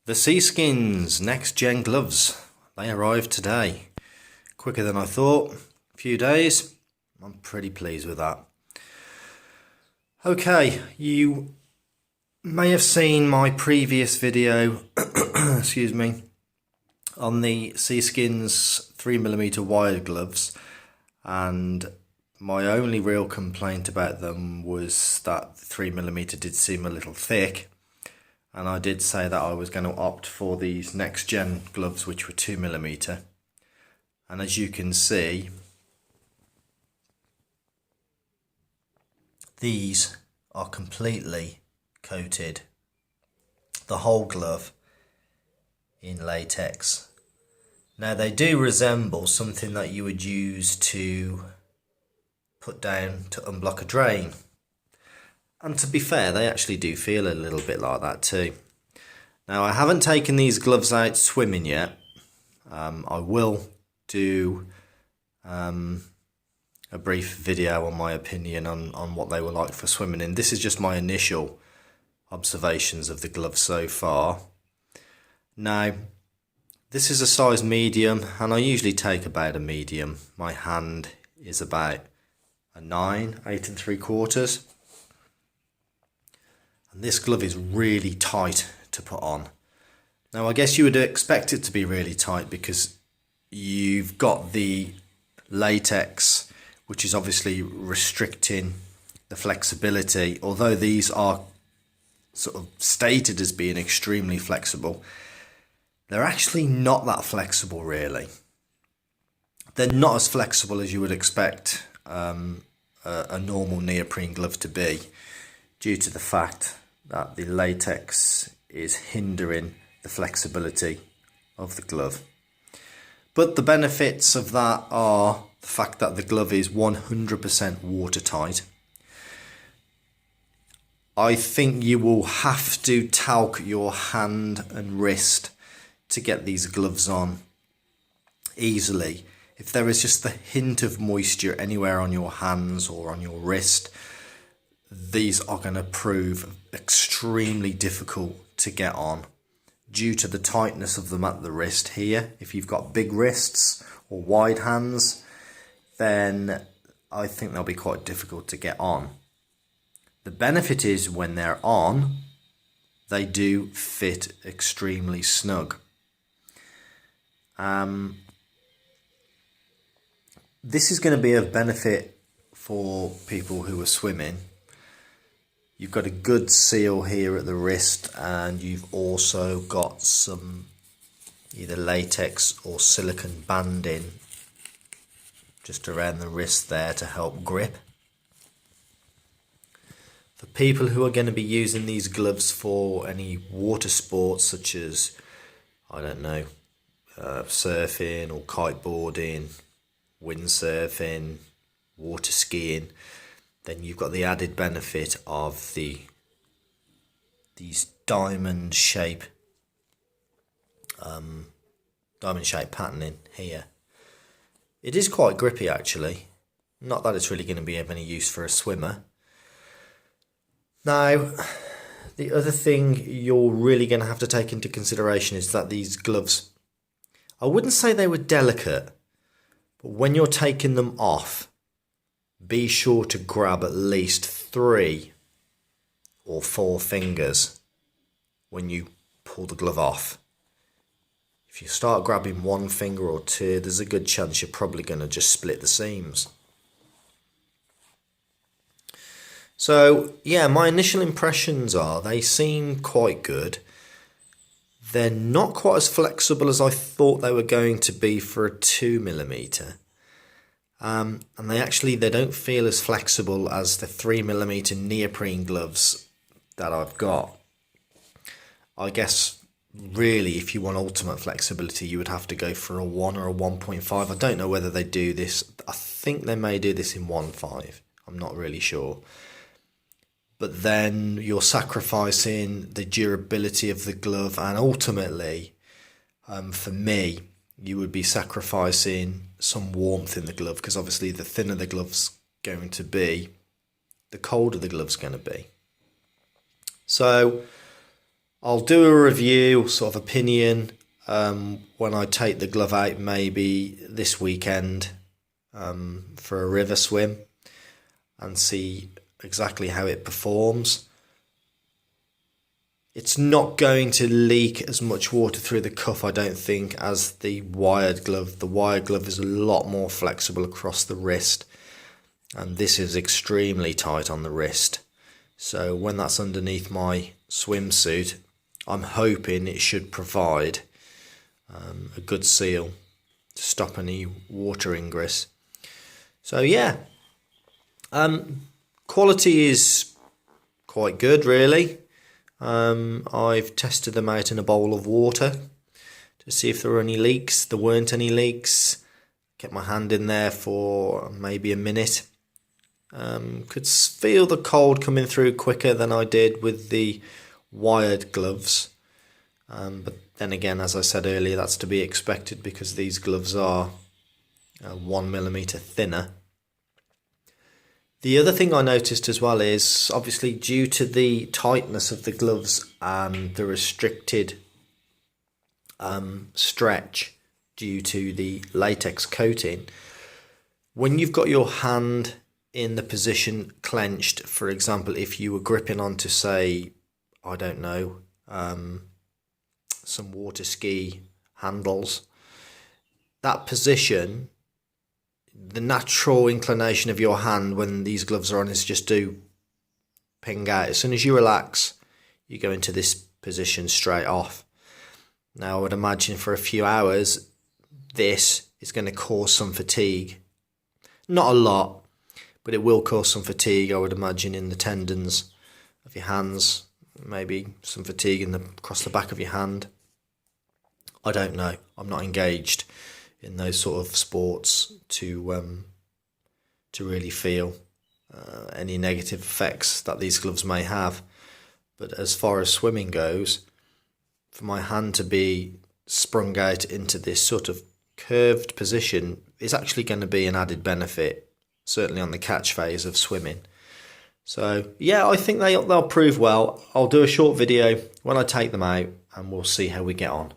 The Seaskins NXGEN gloves, they arrived today. Quicker than I thought, a few days. I'm pretty pleased with that. Okay, you may have seen my previous video, excuse me, on the Seaskins 3mm wired gloves, and my only real complaint about them was that 3mm did seem a little thick. And I did say that I was going to opt for these NXGEN gloves, which were 2mm. And as you can see, these are completely coated, the whole glove, in latex. Now they do resemble something that you would use to put down to unblock a drain. And to be fair, they actually do feel a little bit like that too. Now, I haven't taken these gloves out swimming yet. I will do a brief video on my opinion on what they were like for swimming in. This is just my initial observations of the gloves so far. Now, this is a size medium, and I usually take about a medium. My hand is about a 9, 8 3/4. And this glove is really tight to put on. Now I guess you would expect it to be really tight because you've got the latex, which is obviously restricting the flexibility. Although these are sort of stated as being extremely flexible, they're actually not that flexible really. They're not as flexible as you would expect a normal neoprene glove to be, due to the fact that the latex is hindering the flexibility of the glove. But the benefits of that are the fact that the glove is 100% watertight. I think you will have to talc your hand and wrist to get these gloves on easily. If there is just the hint of moisture anywhere on your hands or on your wrist, these are going to prove extremely difficult to get on due to the tightness of them at the wrist here. If you've got big wrists or wide hands, then I think they'll be quite difficult to get on. The benefit is when they're on, they do fit extremely snug. This is going to be of benefit for people who are swimming. You've got a good seal here at the wrist, and you've also got some either latex or silicone banding just around the wrist there to help grip. For people who are going to be using these gloves for any water sports such as, I don't know, surfing or kiteboarding, windsurfing, water skiing, then you've got the added benefit of these diamond shape patterning here. It is quite grippy actually. Not that it's really going to be of any use for a swimmer. Now, the other thing you're really going to have to take into consideration is that these gloves, I wouldn't say they were delicate, but when you're taking them off, be sure to grab at least 3 or 4 fingers when you pull the glove off. If you start grabbing 1 finger or 2, there's a good chance you're probably going to just split the seams. So yeah, my initial impressions are they seem quite good. They're not quite as flexible as I thought they were going to be for a 2mm. And they don't feel as flexible as the 3mm neoprene gloves that I've got. I guess really if you want ultimate flexibility, you would have to go for a 1 or a 1.5. I don't know whether they do this. I think they may do this in 1.5. I'm not really sure. But then you're sacrificing the durability of the glove, and ultimately, for me, you would be sacrificing some warmth in the glove, because obviously the thinner the glove's going to be, the colder the glove's going to be. So I'll do a review, sort of opinion, when I take the glove out, maybe this weekend, for a river swim, and see exactly how it performs. It's not going to leak as much water through the cuff, I don't think, as the wired glove. The wired glove is a lot more flexible across the wrist, and this is extremely tight on the wrist. So when that's underneath my swimsuit, I'm hoping it should provide a good seal to stop any water ingress. So yeah, quality is quite good, really. I've tested them out in a bowl of water to see if there were any leaks. There weren't any leaks. Kept my hand in there for maybe a minute. Could feel the cold coming through quicker than I did with the wired gloves. But then again, as I said earlier, that's to be expected because these gloves are 1mm thinner. The other thing I noticed as well is, obviously due to the tightness of the gloves and the restricted stretch due to the latex coating, when you've got your hand in the position clenched, for example, if you were gripping onto, say, I don't know, some water ski handles, that position, the natural inclination of your hand when these gloves are on is just to ping out. As soon as you relax, you go into this position straight off. Now, I would imagine for a few hours, this is going to cause some fatigue. Not a lot, but it will cause some fatigue, I would imagine, in the tendons of your hands. Maybe some fatigue across the back of your hand. I don't know. I'm not engaged in those sort of sports to really feel any negative effects that these gloves may have. But as far as swimming goes, for my hand to be sprung out into this sort of curved position is actually going to be an added benefit, certainly on the catch phase of swimming. So yeah, I think they'll prove well. I'll do a short video when I take them out and we'll see how we get on.